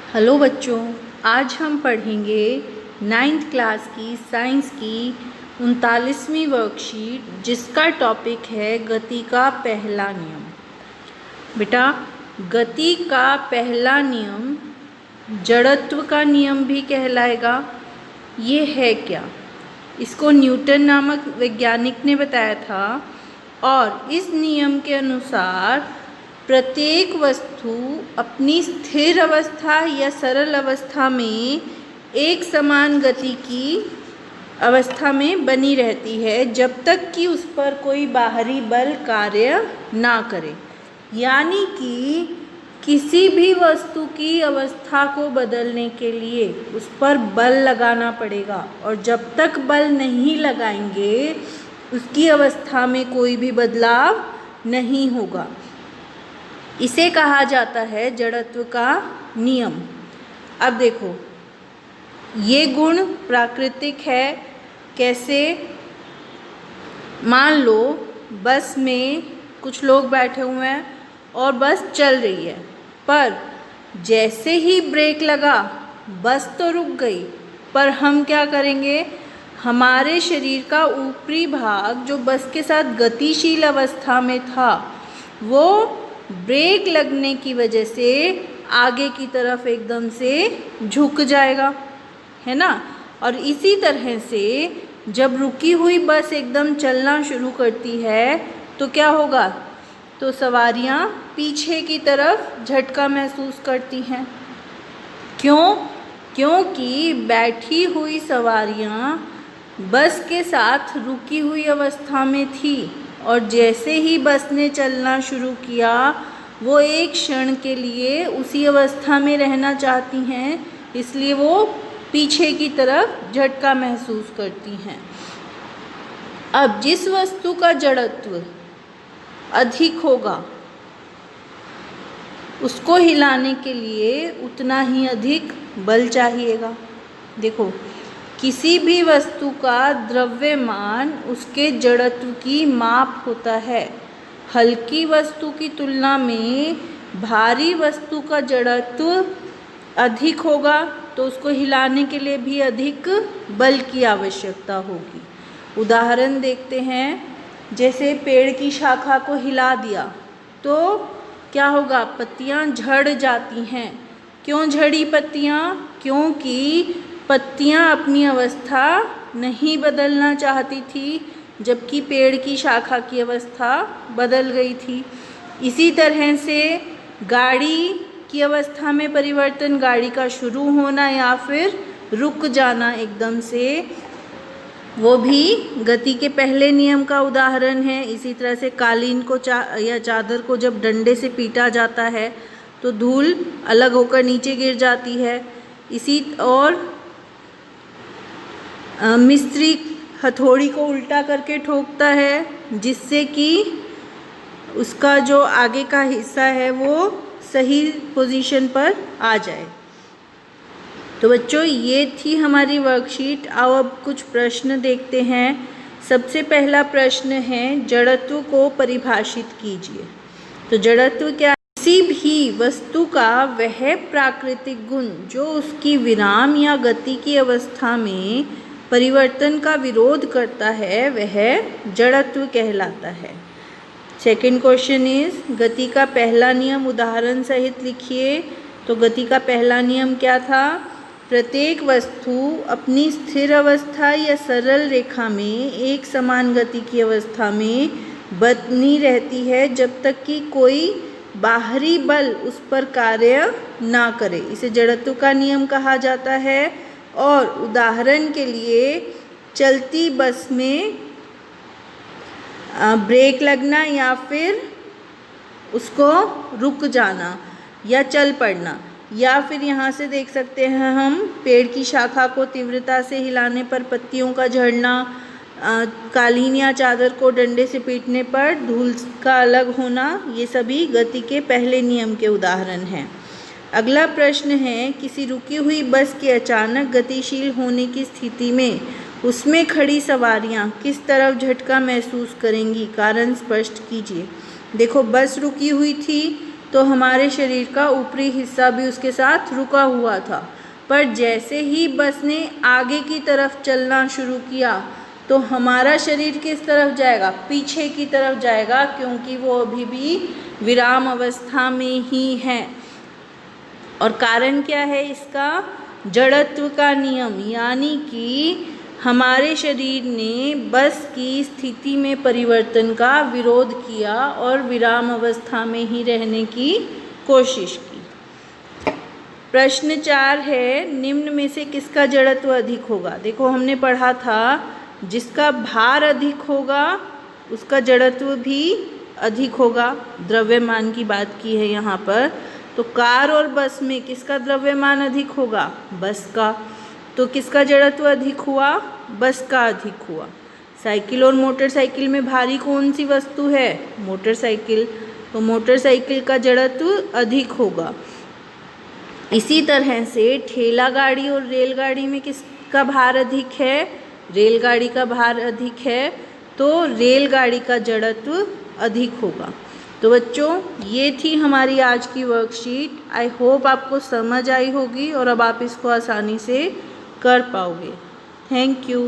Hello बच्चों, आज हम पढ़ेंगे 9th क्लास की साइंस की 39वीं वर्कशीट, जिसका टॉपिक है गति का पहला नियम। बेटा, गति का पहला नियम जड़त्व का नियम भी कहलाएगा। ये है क्या? इसको न्यूटन नामक वैज्ञानिक ने बताया था और इस नियम के अनुसार प्रत्येक वस्तु अपनी स्थिर अवस्था या सरल अवस्था में एक समान गति की अवस्था में बनी रहती है जब तक कि उस पर कोई बाहरी बल कार्य ना करे। यानी कि किसी भी वस्तु की अवस्था को बदलने के लिए उस पर बल लगाना पड़ेगा और जब तक बल नहीं लगाएंगे उसकी अवस्था में कोई भी बदलाव नहीं होगा। इसे कहा जाता है जड़त्व का नियम। अब देखो, ये गुण प्राकृतिक है। कैसे? मान लो बस में कुछ लोग बैठे हुए हैं और बस चल रही है, पर जैसे ही ब्रेक लगा बस तो रुक गई, पर हम क्या करेंगे? हमारे शरीर का ऊपरी भाग जो बस के साथ गतिशील अवस्था में था वो ब्रेक लगने की वजह से आगे की तरफ एकदम से झुक जाएगा, है ना। और इसी तरह से जब रुकी हुई बस एकदम चलना शुरू करती है तो क्या होगा? तो सवारियां पीछे की तरफ झटका महसूस करती हैं। क्यों? क्योंकि बैठी हुई सवारियां बस के साथ रुकी हुई अवस्था में थी और जैसे ही बस ने चलना शुरू किया वो एक क्षण के लिए उसी अवस्था में रहना चाहती हैं, इसलिए वो पीछे की तरफ झटका महसूस करती हैं। अब जिस वस्तु का जड़त्व अधिक होगा उसको हिलाने के लिए उतना ही अधिक बल चाहिएगा। देखो, किसी भी वस्तु का द्रव्यमान उसके जड़त्व की माप होता है। हल्की वस्तु की तुलना में भारी वस्तु का जड़त्व अधिक होगा तो उसको हिलाने के लिए भी अधिक बल की आवश्यकता होगी। उदाहरण देखते हैं, जैसे पेड़ की शाखा को हिला दिया तो क्या होगा? पत्तियां झड़ जाती हैं। क्यों झड़ी पत्तियां? क्योंकि पत्तियां अपनी अवस्था नहीं बदलना चाहती थी, जबकि पेड़ की शाखा की अवस्था बदल गई थी। इसी तरह से गाड़ी की अवस्था में परिवर्तन, गाड़ी का शुरू होना या फिर रुक जाना एकदम से, वो भी गति के पहले नियम का उदाहरण है। इसी तरह से कालीन को या चादर को जब डंडे से पीटा जाता है तो धूल अलग होकर नीचे गिर जाती है। इसी और मिस्त्री हथौड़ी को उल्टा करके ठोकता है जिससे कि उसका जो आगे का हिस्सा है वो सही पोजीशन पर आ जाए। तो बच्चों, ये थी हमारी वर्कशीट। आओ अब कुछ प्रश्न देखते हैं। सबसे पहला प्रश्न है, जड़त्व को परिभाषित कीजिए। तो जड़त्व क्या? किसी भी वस्तु का वह प्राकृतिक गुण जो उसकी विराम या गति की अवस्था में परिवर्तन का विरोध करता है वह जड़त्व कहलाता है। सेकंड क्वेश्चन इज, गति का पहला नियम उदाहरण सहित लिखिए। तो गति का पहला नियम क्या था? प्रत्येक वस्तु अपनी स्थिर अवस्था या सरल रेखा में एक समान गति की अवस्था में बनी रहती है जब तक कि कोई बाहरी बल उस पर कार्य ना करे। इसे जड़त्व का नियम कहा जाता है। और उदाहरण के लिए चलती बस में ब्रेक लगना या फिर उसको रुक जाना या चल पड़ना, या फिर यहाँ से देख सकते हैं हम पेड़ की शाखा को तीव्रता से हिलाने पर पत्तियों का झड़ना, कालीन या चादर को डंडे से पीटने पर धूल का अलग होना, ये सभी गति के पहले नियम के उदाहरण हैं। अगला प्रश्न है, किसी रुकी हुई बस के अचानक गतिशील होने की स्थिति में उसमें खड़ी सवारियां किस तरफ झटका महसूस करेंगी? कारण स्पष्ट कीजिए। देखो, बस रुकी हुई थी तो हमारे शरीर का ऊपरी हिस्सा भी उसके साथ रुका हुआ था। पर जैसे ही बस ने आगे की तरफ चलना शुरू किया तो हमारा शरीर किस तरफ जाएगा? पीछे की तरफ जाएगा, क्योंकि वो अभी भी विराम अवस्था में ही है। और कारण क्या है इसका? जड़त्व का नियम, यानी कि हमारे शरीर ने बस की स्थिति में परिवर्तन का विरोध किया और विराम अवस्था में ही रहने की कोशिश की। प्रश्न 4 है, निम्न में से किसका जड़त्व अधिक होगा? देखो हमने पढ़ा था जिसका भार अधिक होगा उसका जड़त्व भी अधिक होगा। द्रव्यमान की बात की है यहाँ पर। तो कार और बस में किसका द्रव्यमान अधिक होगा? बस का। तो किसका जड़त्व अधिक हुआ? बस का अधिक हुआ। साइकिल और मोटरसाइकिल में भारी कौन सी वस्तु है? मोटरसाइकिल। तो मोटरसाइकिल का जड़त्व अधिक होगा। इसी तरह से ठेला गाड़ी और रेलगाड़ी में किसका भार अधिक है? रेलगाड़ी का भार अधिक है, तो रेलगाड़ी का जड़त्व अधिक होगा। तो बच्चों, ये थी हमारी आज की वर्कशीट। आई होप आपको समझ आई होगी और अब आप इसको आसानी से कर पाओगे। Thank you.